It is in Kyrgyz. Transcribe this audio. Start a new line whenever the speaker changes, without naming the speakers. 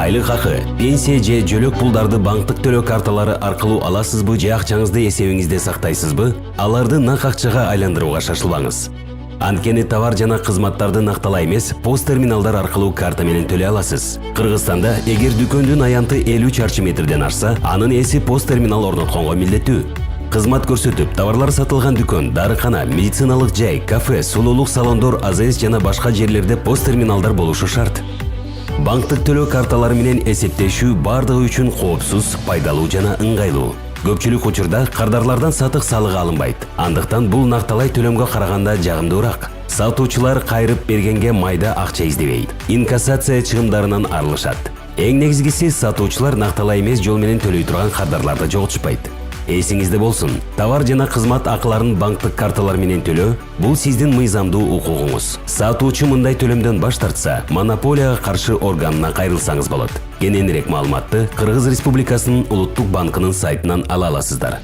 айлык акы, пенсия же жөлөк пулдарды банктык төлөө карталары аркылуу аласызбы же акчаңызды эсебиңизде сактайсызбы? Аларды нак акчага айландырууга шашылбаңыз. Анткени товар жана кызматтарды нактала эмес, пост терминалдар аркылуу карта менен төлөй аласыз. Кыргызстанда эгер дүкөндүн аянты 50 чарчы метрден ашса, анын ээси пост терминал орнотконго милдеттүү. Кызмат көрсөтүп, товарлар сатылган дүкөн, дарыкана, медициналык жай, кафе, сулуулук салондор, АЗС жана башка жерлерде пост терминалдар болушу шарт. Банктык төлөө карталары менен эсептешүү бардыгы үчүн коопсуз, пайдалуу жана ыңгайлуу. Көпчүлүк учурда кардарлардан сатык салыгы алынбайт. Андыктан бул накталай төлөмгө караганда жагымдуураак. Сатуучулар кайрып бергенге майда акча издебейт. Инкассация чыгымдарынан арылышат. Эң негизгиси, сатуучулар накталай эмес жол менен төлөй турган кардарларды жоготушпайт. Эсиңизде болсун, товар жана кызмат акыларын банктык карталар менен төлөө бул сиздин мыйзамдуу укугуңуз. Сатуучу мындай төлөмдөн баш тартса, монополияга каршы органына кайрылсаңыз болот. Кененирээк маалыматты Кыргыз Республикасынын Улуттук банкынын сайтынан ала аласыздар.